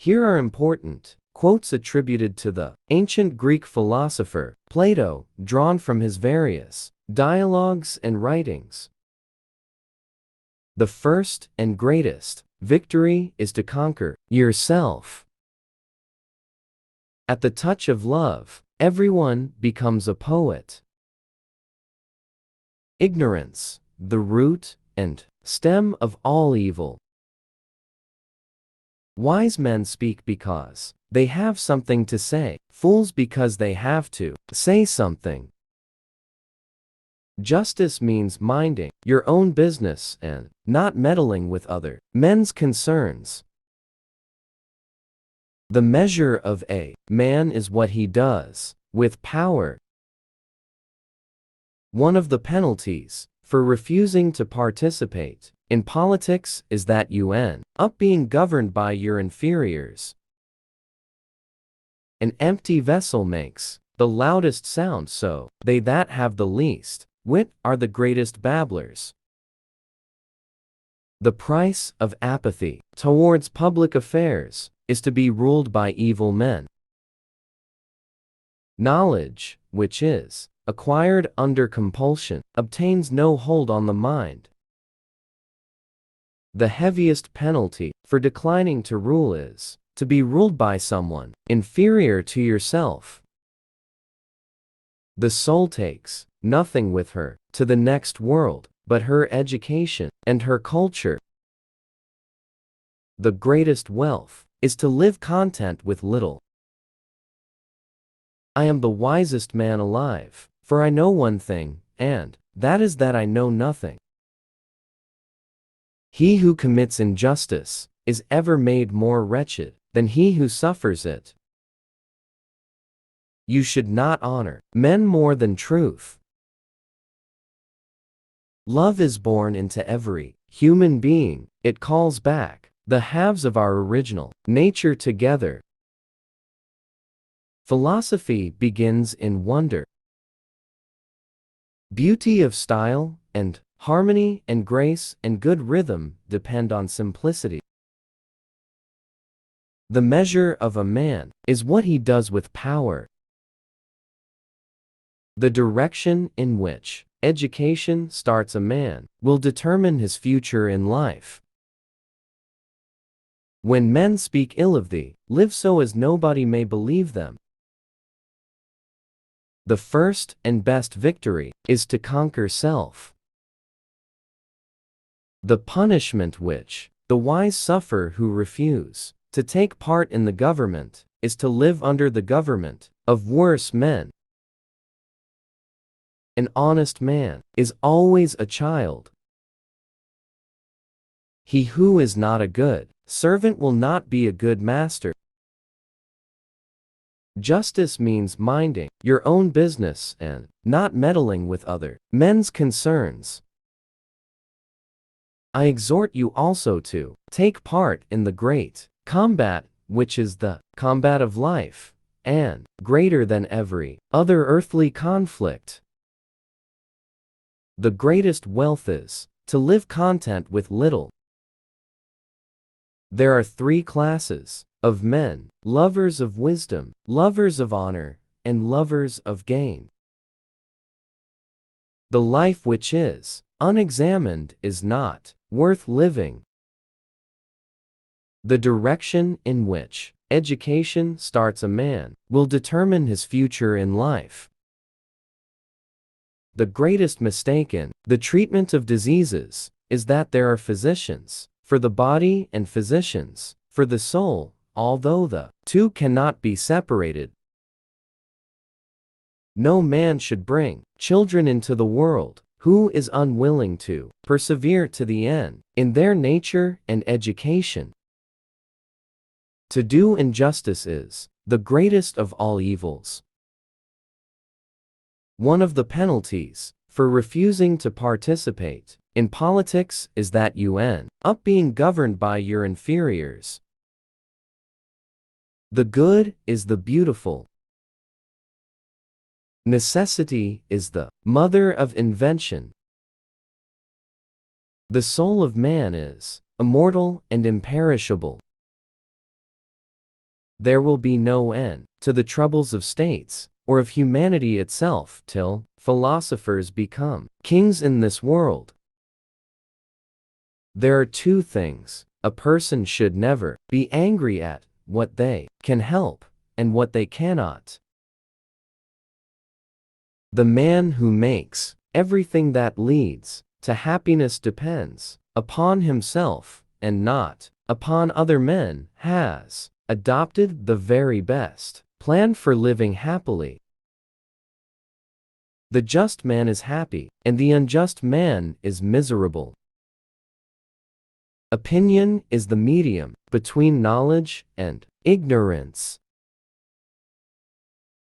Here are important quotes attributed to the ancient Greek philosopher Plato, drawn from his various dialogues and writings. The first and greatest victory is to conquer yourself. At the touch of love, everyone becomes a poet. Ignorance, the root and stem of all evil. Wise men speak because they have something to say, fools because they have to say something. Justice means minding your own business and not meddling with other men's concerns. The measure of a man is what he does with power. One of the penalties for refusing to participate in politics is that you end up being governed by your inferiors. An empty vessel makes the loudest sound, so they that have the least wit are the greatest babblers. The price of apathy towards public affairs is to be ruled by evil men. Knowledge, which is acquired under compulsion, obtains no hold on the mind. The heaviest penalty for declining to rule is to be ruled by someone inferior to yourself. The soul takes nothing with her to the next world but her education and her culture. The greatest wealth is to live content with little. I am the wisest man alive, for I know one thing, and that is that I know nothing. He who commits injustice is ever made more wretched than he who suffers it. You should not honor men more than truth. Love is born into every human being. It calls back the halves of our original nature together. Philosophy begins in wonder. Beauty of style and harmony and grace and good rhythm depend on simplicity. The measure of a man is what he does with power. The direction in which education starts a man will determine his future in life. When men speak ill of thee, live so as nobody may believe them. The first and best victory is to conquer self. The punishment which the wise suffer who refuse to take part in the government is to live under the government of worse men. An honest man is always a child. He who is not a good servant will not be a good master. Justice means minding your own business and not meddling with other men's concerns. I exhort you also to take part in the great combat, which is the combat of life, and greater than every other earthly conflict. The greatest wealth is to live content with little. There are three classes of men: lovers of wisdom, lovers of honor, and lovers of gain. The life which is unexamined is not worth living. The direction in which education starts a man will determine his future in life. The greatest mistake in the treatment of diseases is that there are physicians for the body and physicians for the soul, although the two cannot be separated. No man should bring children into the world who is unwilling to persevere to the end in their nature and education. To do injustice is the greatest of all evils. One of the penalties for refusing to participate in politics is that you end up being governed by your inferiors. The good is the beautiful. Necessity is the mother of invention. The soul of man is immortal and imperishable. there will be no end to the troubles of states, or of humanity itself, till philosophers become kings in this world. There are two things a person should never be angry at: what they can help and what they cannot. The man who makes everything that leads to happiness depends upon himself and not upon other men has adopted the very best plan for living happily. The just man is happy, and the unjust man is miserable. Opinion is the medium between knowledge and ignorance.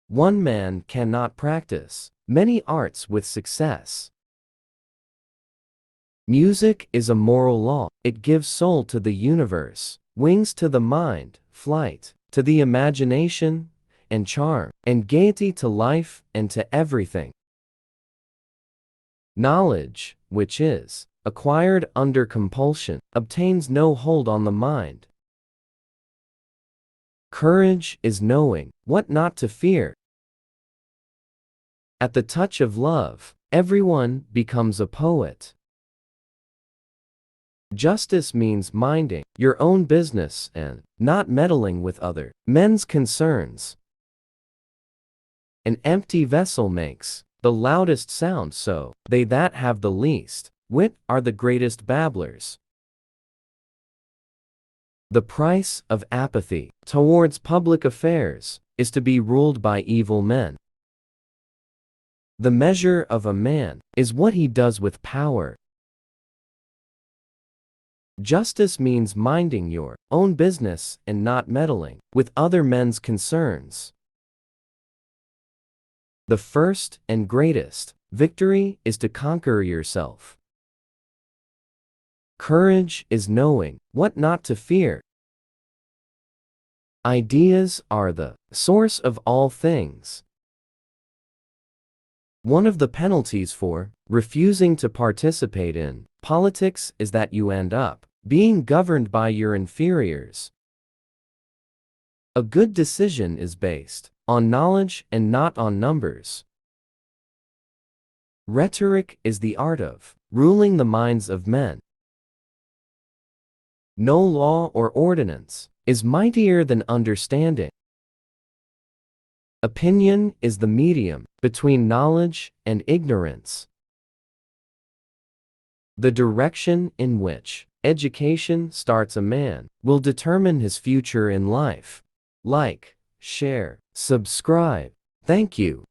One man cannot practice many arts with success. Music is a moral law. It gives soul to the universe, wings to the mind, flight to the imagination, and charm and gaiety to life and to everything. Knowledge, which is acquired under compulsion, obtains no hold on the mind. Courage is knowing what not to fear. At the touch of love, everyone becomes a poet. Justice means minding your own business and not meddling with other men's concerns. An empty vessel makes the loudest sound, so they that have the least wit are the greatest babblers. The price of apathy towards public affairs is to be ruled by evil men. The measure of a man is what he does with power. Justice means minding your own business and not meddling with other men's concerns. The first and greatest victory is to conquer yourself. Courage is knowing what not to fear. Ideas are the source of all things. One of the penalties for refusing to participate in politics is that you end up being governed by your inferiors. A good decision is based on knowledge and not on numbers. Rhetoric is the art of ruling the minds of men. No law or ordinance is mightier than understanding. Opinion is the medium between knowledge and ignorance. The direction in which education starts a man will determine his future in life. Like, share, subscribe. Thank you.